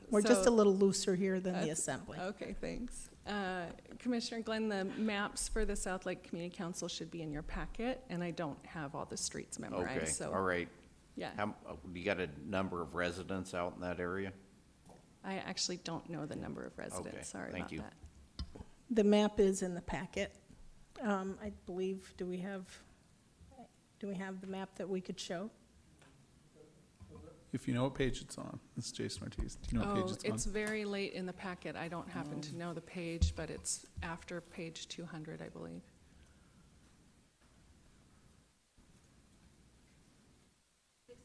We're just So- a little looser here than the Assembly. Okay, thanks. Commissioner Glenn, the maps for the South Lake Community Council should be in your packet, and I don't have all the streets memorized, Okay, so. all right. Yeah, You got a number of residents out in that area? I actually don't know the number of residents, Okay, sorry thank about you. that. The map is in the packet. I believe, do we have the map that we could show? If you know what page it's on, this is Jason Ortiz. Do you know what page Oh, it's on? it's very late in the packet. I don't happen to know the page, but it's after page 200, I believe. But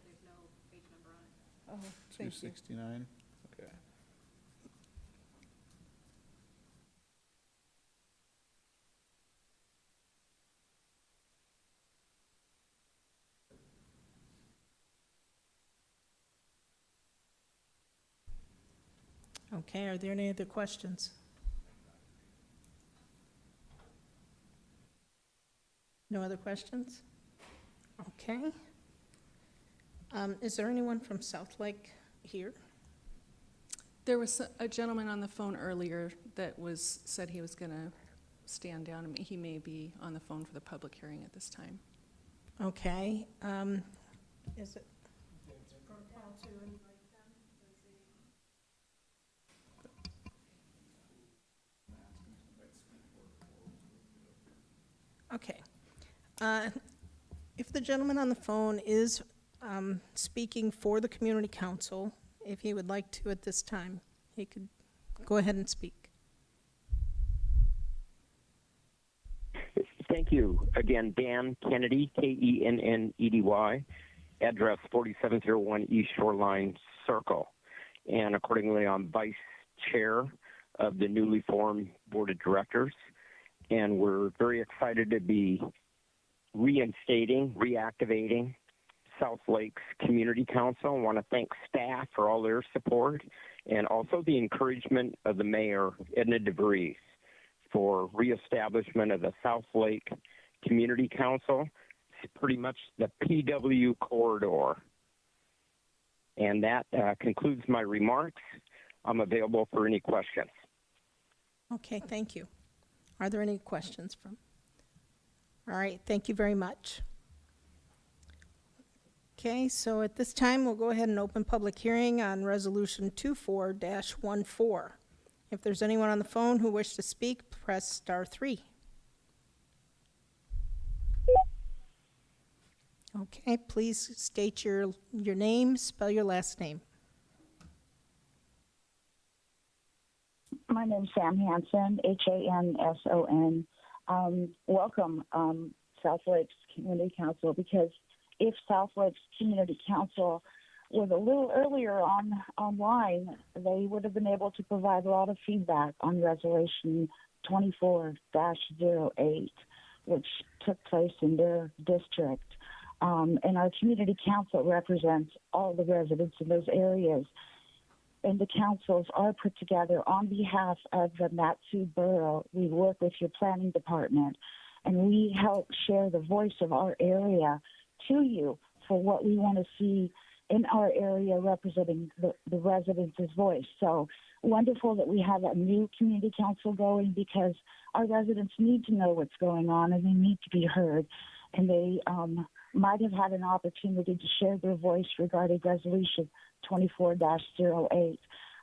there's no page number on it. Oh, thank you. 269, okay. Okay, are there any other questions? No other questions? Okay. Is there anyone from South Lake here? There was a gentleman on the phone earlier that said he was going to stand down. He may be on the phone for the public hearing at this time. Okay, is it? Okay. If the gentleman on the phone is speaking for the community council, if he would like to at this time, he could go ahead and speak. Thank you. Again, Dan Kennedy, Kennedy, address 4701 East Shoreline Circle. And accordingly, I'm vice chair of the newly formed board of directors. And we're very excited to be reactivating South Lakes Community Council. I want to thank staff for all their support and also the encouragement of the mayor, Edna DeVries, for reestablishment of the South Lake Community Council. It's pretty much the PW corridor. And that concludes my remarks. I'm available for any questions. Okay, thank you. Are there any questions from? All right, thank you very much. Okay, so at this time, we'll go ahead and open public hearing on Resolution 24-14. If there's anyone on the phone who wishes to speak, press star 3. Okay, please state your name, spell your last name. My name's Sam Hanson, Hanson. Welcome, South Lakes Community Council, because if South Lakes Community Council was a little earlier online, they would have been able to provide a lot of feedback on Resolution 24-08, which took place in their district. And our community council represents all the residents in those areas. And the councils are put together on behalf of the Matsu Borough. We work with your planning department, and we help share the voice of our area to you for what we want to see in our area representing the residents' voice. So wonderful that we have a new community council going, because our residents need to know what's going on and they need to be heard. And they might have had an opportunity to share their voice regarding Resolution 24-08.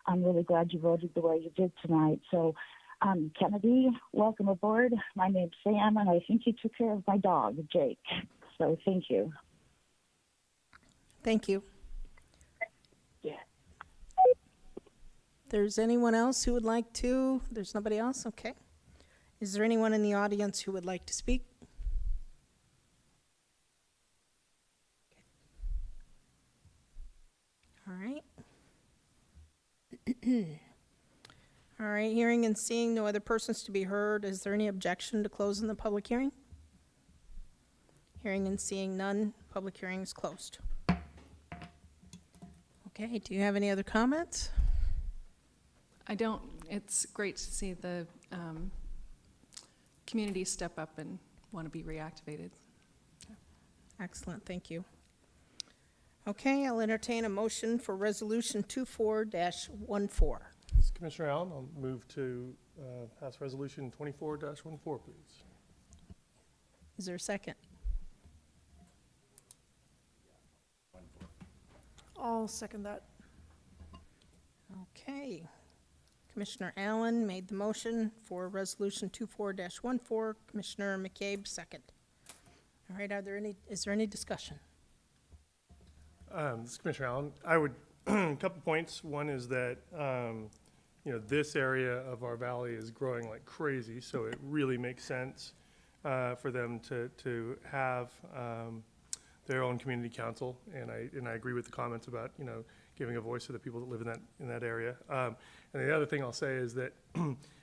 I'm really glad you voted the way you did tonight. So, Kennedy, welcome aboard. My name's Sam, and I think you took care of my dog, Jake. So thank you. Thank you. Yeah. There's anyone else who would like to? There's nobody else? Okay. Is there anyone in the audience who would like to speak? All right. All right, hearing and seeing no other persons to be heard, is there any objection to closing the public hearing? Hearing and seeing none, public hearing is closed. Okay, do you have any other comments? I don't. It's great to see the community step up and want to be reactivated. Excellent, thank you. Okay, I'll entertain a motion for Resolution 24-14. This is Commissioner Allen. I'll move to pass Resolution 24-14, please. Is there a second? I'll second that. Okay. Commissioner Allen made the motion for Resolution 24-14. Commissioner McCabe, second. All right, is there any discussion? This is Commissioner Allen. I would, a couple points. One is that, this area of our valley is growing like crazy, so it really makes sense for them to have their own community council, and I agree with the comments about giving a voice to the people that live in that area. And the other thing I'll say is that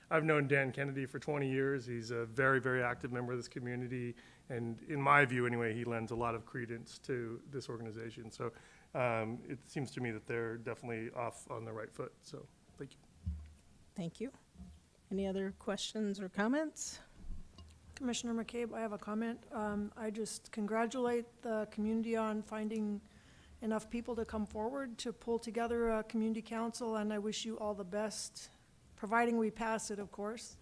I've known Dan Kennedy for 20 years. He's a very, very active member of this community, and in my view anyway, he lends a lot of credence to this organization. So it seems to me that they're definitely off on the right foot. So thank you. Thank you. Any other questions or comments? Commissioner McCabe, I have a comment. I just congratulate the community on finding enough people to come forward to pull together a community council, and I wish you all the best, providing we pass it, of course,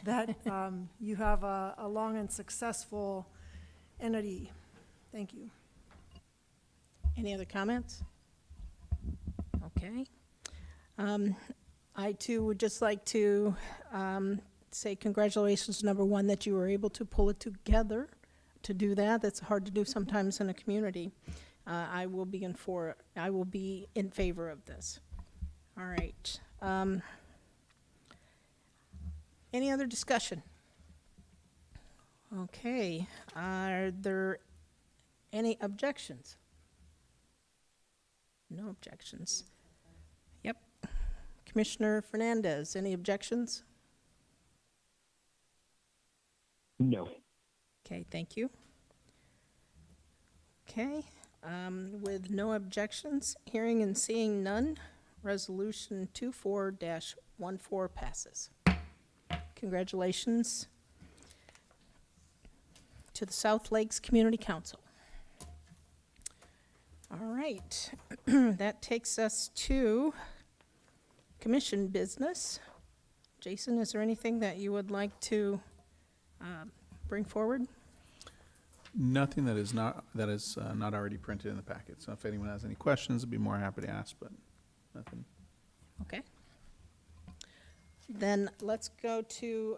that you have a long and successful entity. Thank you. Any other comments? Okay. I too would just like to say congratulations, number one, that you were able to pull it together to do that. That's hard to do sometimes in a community. I will be in favor of this. All right. Any other discussion? Okay. Are there any objections? No objections. Yep. Commissioner Fernandez, any objections? No. Okay, thank you. Okay, with no objections, hearing and seeing none, Resolution 24-14 passes. Congratulations to the South Lakes Community Council. All right, that takes us to commission business. Jason, is there anything that you would like to bring forward? Nothing that is not already printed in the packet. So if anyone has any questions, I'd be more happy to ask, but nothing. Okay. Then let's go to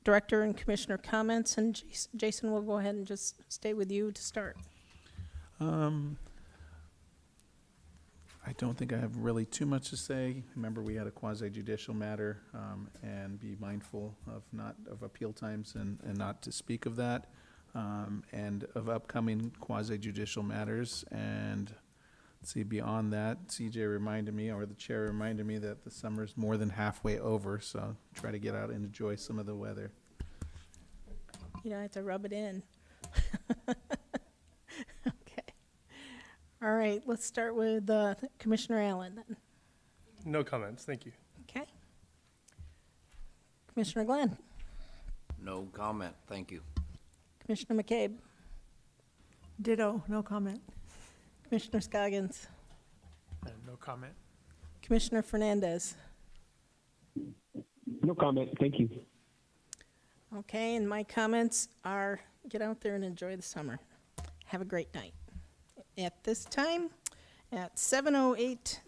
Director and Commissioner comments, and Jason, we'll go ahead and just stay with you to start. I don't think I have really too much to say. Remember, we had a quasi-judicial matter, and be mindful of appeal times and not to speak of that, and of upcoming quasi-judicial matters. And let's see, beyond that, CJ reminded me, or the chair reminded me, that the summer's more than halfway over, so try to get out and enjoy some of the weather. You don't have to rub it in. Okay. All right, let's start with Commissioner Allen then. No comments, thank you. Okay. Commissioner Glenn. No comment, thank you. Commissioner McCabe. Ditto, no comment. Commissioner Scoggins. No comment. Commissioner Fernandez. No comment. Thank you. Okay, and my comments are get out there and enjoy the summer. Have a great night. At this time, at 7:08,